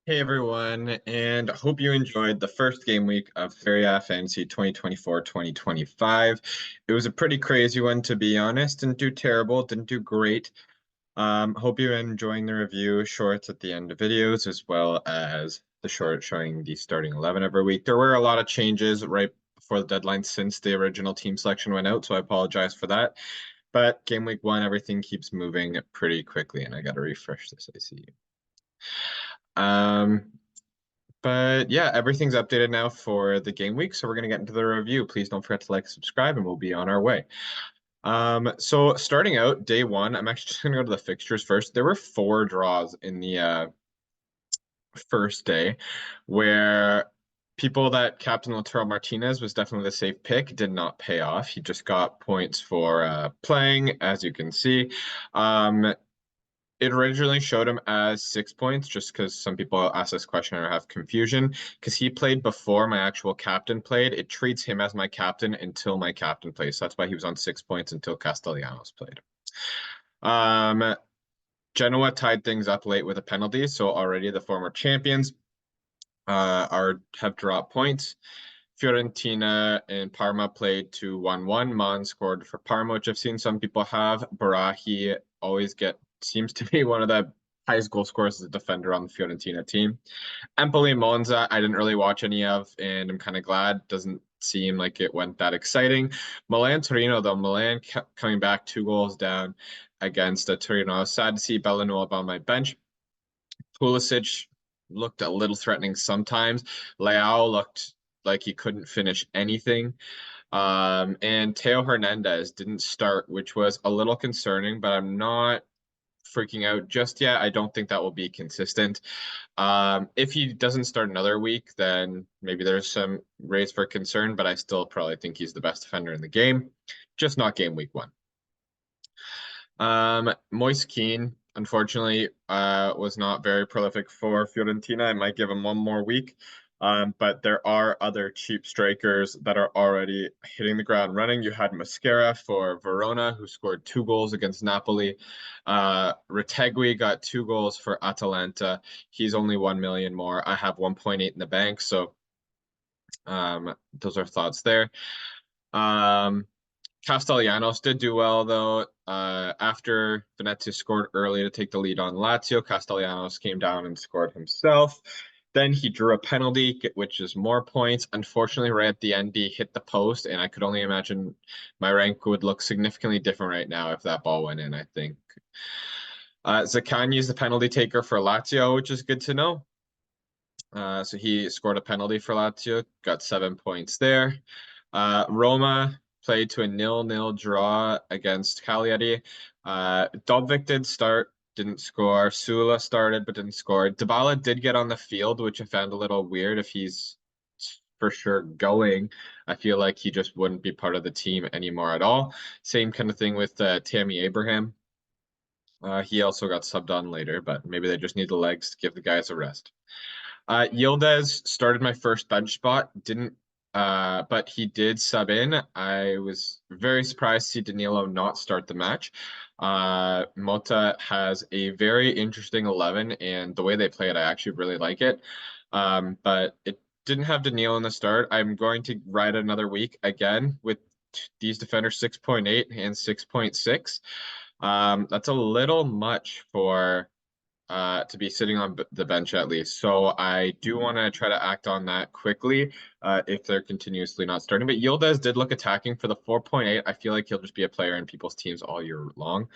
Hey everyone, and hope you enjoyed the first game week of Serie A Fantasy 2024-2025. It was a pretty crazy one, to be honest. Didn't do terrible, didn't do great. Hope you're enjoying the review shorts at the end of videos, as well as the short showing the starting 11 every week. There were a lot of changes right before the deadline since the original team selection went out, so I apologize for that. But game week one, everything keeps moving pretty quickly, and I got to refresh this, I see. Um, But yeah, everything's updated now for the game week, so we're gonna get into the review. Please don't forget to like, subscribe, and we'll be on our way. So starting out day one, I'm actually just gonna go to the fixtures first. There were four draws in the first day, where people that Captain Lautaro Martinez was definitely the safe pick did not pay off. He just got points for playing, as you can see. Um, it originally showed him as 6 points just because some people ask this question or have confusion. Because he played before my actual captain played. It treats him as my captain until my captain plays. So that's why he was on 6 points until Castellanos played. Um, Genoa tied things up late with a penalty. So already the former champions have dropped points. Fiorentina and Parma played to 1-1. Mon scored for Parma, which I've seen some people have. Barahi always seems to be one of the highest goal scorers as a defender on the Fiorentina team. Empoli Monza, I didn't really watch any of, and I'm kind of glad. Doesn't seem like it went that exciting. Milan Torino, though, Milan kept coming back 2 goals down against Torino. I was sad to see Bellanova on my bench. Pulisic looked a little threatening sometimes. Leao looked like he couldn't finish anything. And Teo Hernandez didn't start, which was a little concerning, but I'm not freaking out just yet. I don't think that will be consistent. If he doesn't start another week, then maybe there's some raise for concern, but I still probably think he's the best defender in the game, just not game week one. Moise Kean, unfortunately, was not very prolific for Fiorentina. I might give him one more week. But there are other cheap strikers that are already hitting the ground running. You had Mascara for Verona, who scored 2 goals against Napoli. Retegui got 2 goals for Atalanta. He's only 1 million more. I have 1.8 in the bank, so those are thoughts there. Um, Castellanos did do well though. After Venezia scored early to take the lead on Lazio, Castellanos came down and scored himself. Then he drew a penalty, which is more points. Unfortunately, right at the end, he hit the post, and I could only imagine my rank would look significantly different right now if that ball went in, I think. Zaccagni is the penalty taker for Lazio, which is good to know. So he scored a penalty for Lazio, got 7 points there. Roma played to a 0-0 draw against Cagliari. Dobvik did start, didn't score. Sula started but didn't score. Dybala did get on the field, which I found a little weird. If he's for sure going, I feel like he just wouldn't be part of the team anymore at all. Same kind of thing with Tammy Abraham. He also got subbed on later, but maybe they just need the legs to give the guys a rest. Yildiz started my first bench spot, didn't, but he did sub in. I was very surprised to see Danilo not start the match. Mota has a very interesting 11, and the way they play it, I actually really like it. But it didn't have Danilo in the start. I'm going to ride another week again with these defenders 6.8 and 6.6. That's a little much for to be sitting on the bench at least. So I do want to try to act on that quickly if they're continuously not starting. But Yildiz did look attacking for the 4.8. I feel like he'll just be a player in people's teams all year long.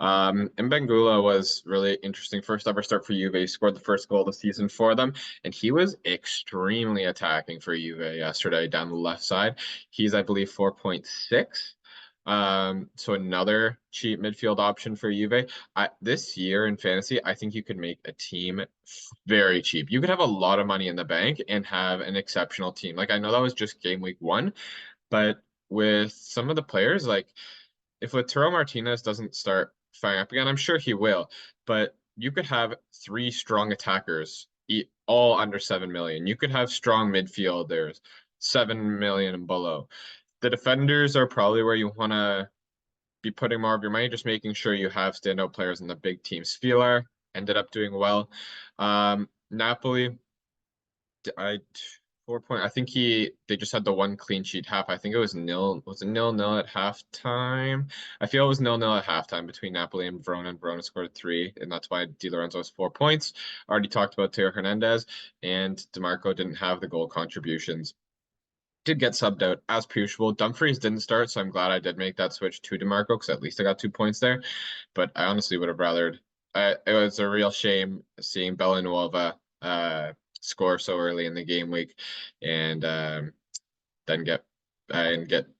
And Bengula was really interesting. First ever start for Juve. He scored the first goal of the season for them, and he was extremely attacking for Juve yesterday down the left side. He's, I believe, 4.6. So another cheap midfield option for Juve. This year in fantasy, I think you could make a team very cheap. You could have a lot of money in the bank and have an exceptional team. Like I know that was just game week one, but with some of the players, like if Lautaro Martinez doesn't start firing up again, I'm sure he will, but you could have three strong attackers, all under 7 million. You could have strong midfielders, 7 million and below. The defenders are probably where you want to be putting more of your money, just making sure you have standout players in the big teams. Spieler ended up doing well. Napoli, I 4 point. I think they just had the one clean sheet half. I think it was nil. Was it 0-0 at halftime? I feel it was 0-0 at halftime between Napoli and Verona. And Verona scored three, and that's why Di Lorenzo has 4 points. Already talked about Teo Hernandez, and DeMarco didn't have the goal contributions. Did get subbed out as per usual. Dumfries didn't start, so I'm glad I did make that switch to DeMarco because at least I got 2 points there. But I honestly would have rathered. It was a real shame seeing Bellanuova score so early in the game week, and then get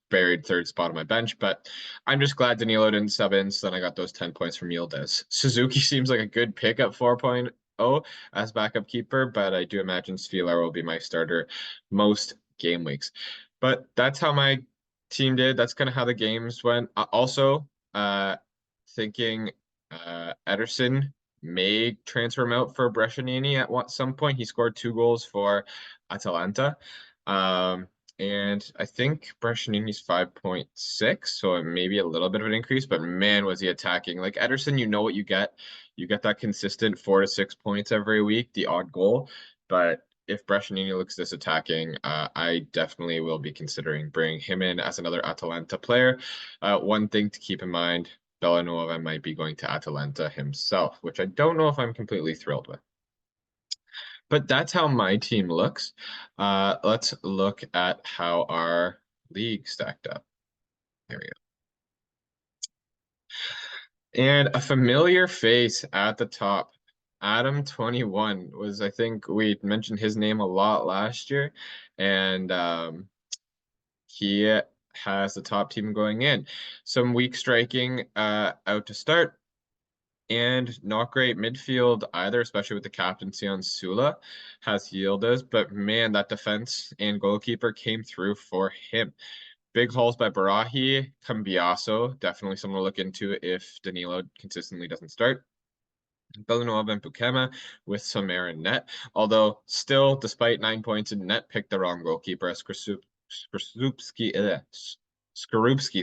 buried third spot on my bench. But I'm just glad Danilo didn't sub in, so then I got those 10 points from Yildiz. Suzuki seems like a good pick at 4.0 as backup keeper, but I do imagine Svilar will be my starter most game weeks. But that's how my team did. That's kind of how the games went. Also, thinking Ederson may transfer him out for Brescianini at some point. He scored 2 goals for Atalanta. And I think Brescianini's 5.6, so maybe a little bit of an increase, but man, was he attacking. Like Ederson, you know what you get. You get that consistent 4 to 6 points every week, the odd goal. But if Brescianini looks this attacking, I definitely will be considering bringing him in as another Atalanta player. One thing to keep in mind, Bellanuova might be going to Atalanta himself, which I don't know if I'm completely thrilled with. But that's how my team looks. Let's look at how our league stacked up. There we go. And a familiar face at the top. Adam 21 was, I think we mentioned his name a lot last year, and he has the top team going in. Some weak striking out to start. And not great midfield either, especially with the captaincy on Sula, has Yildiz. But man, that defense and goalkeeper came through for him. Big hauls by Barahi, Cambiaso, definitely someone to look into if Danilo consistently doesn't start. Belanova and Bukema with Somer in net. Although still, despite 9 points in net, picked the wrong goalkeeper as Skorupski,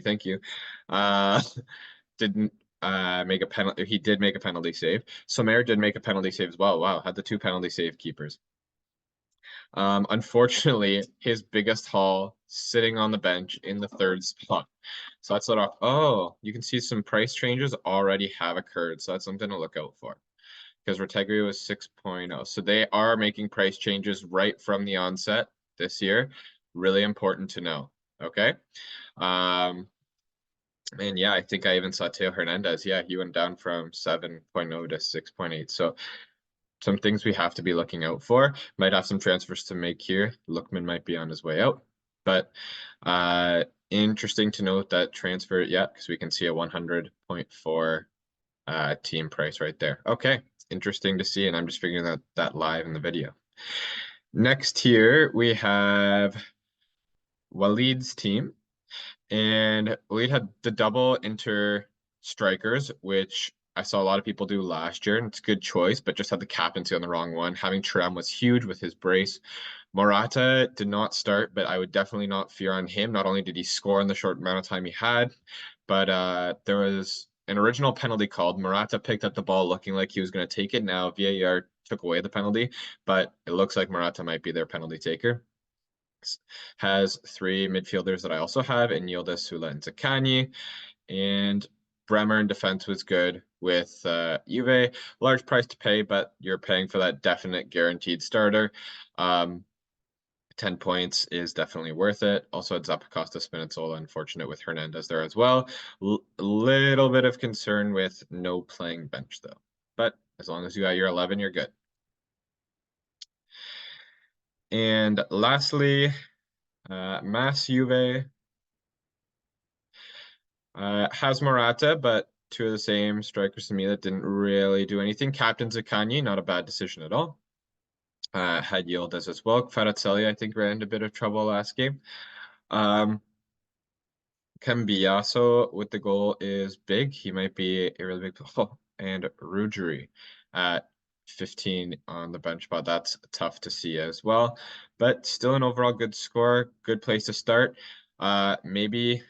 thank you. Didn't make a penalty. He did make a penalty save. Somer did make a penalty save as well. Wow, had the 2 penalty save keepers. Unfortunately, his biggest haul sitting on the bench in the third spot. So that's let off. Oh, you can see some price changes already have occurred. So that's something to look out for. Because Retegui was 6.0. So they are making price changes right from the onset this year. Really important to know. Okay. And yeah, I think I even saw Teo Hernandez. Yeah, he went down from 7.0 to 6.8. So some things we have to be looking out for. Might have some transfers to make here. Lookman might be on his way out. But interesting to note that transfer, yeah, because we can see a 100.4 team price right there. Okay, interesting to see, and I'm just figuring that live in the video. Next here, we have Walid's team. And we had the double inter strikers, which I saw a lot of people do last year, and it's a good choice, but just had the captaincy on the wrong one. Having Thuram was huge with his brace. Morata did not start, but I would definitely not fear on him. Not only did he score in the short amount of time he had, but there was an original penalty called. Morata picked up the ball looking like he was going to take it. Now VAR took away the penalty, but it looks like Morata might be their penalty taker. Has 3 midfielders that I also have in Yildiz, Sula, and Zaccagni. And Bremer in defense was good with Juve. Large price to pay, but you're paying for that definite guaranteed starter. 10 points is definitely worth it. Also had Zappacosta, Spinazzola, unfortunate with Hernandez there as well. Little bit of concern with no playing bench though. But as long as you got your 11, you're good. And lastly, Mass Juve has Morata, but two of the same strikers to me that didn't really do anything. Captain Zaccagni, not a bad decision at all. Had Yildiz as well. Kvaratskhelia, I think, ran into a bit of trouble last game. Cambiaso with the goal is big. He might be a really big. Oh, and Ruggieri at 15 on the bench spot. That's tough to see as well, but still an overall good score. Good place to start. Maybe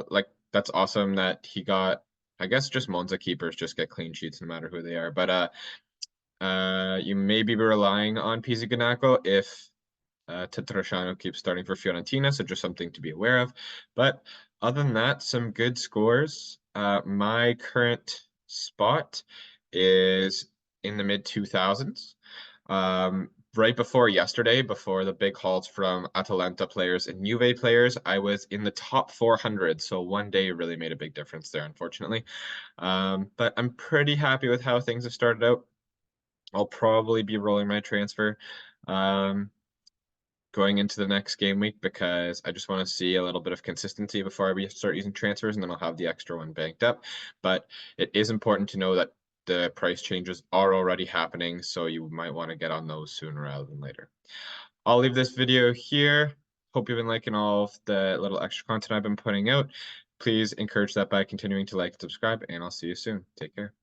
like that's awesome that he got. I guess just Monza keepers just get clean sheets no matter who they are. But You may be relying on Pizzi if Tetrasciano keeps starting for Fiorentina, so just something to be aware of. But other than that, some good scores. My current spot is in the mid 2000s. Right before yesterday, before the big halts from Atalanta players and Juve players, I was in the top 400. So one day really made a big difference there, unfortunately. But I'm pretty happy with how things have started out. I'll probably be rolling my transfer. Um, Going into the next game week because I just want to see a little bit of consistency before I start using transfers, and then I'll have the extra one banked up. But it is important to know that the price changes are already happening, so you might want to get on those sooner rather than later. I'll leave this video here. Hope you've been liking all of the little extra content I've been putting out. Please encourage that by continuing to like and subscribe, and I'll see you soon. Take care.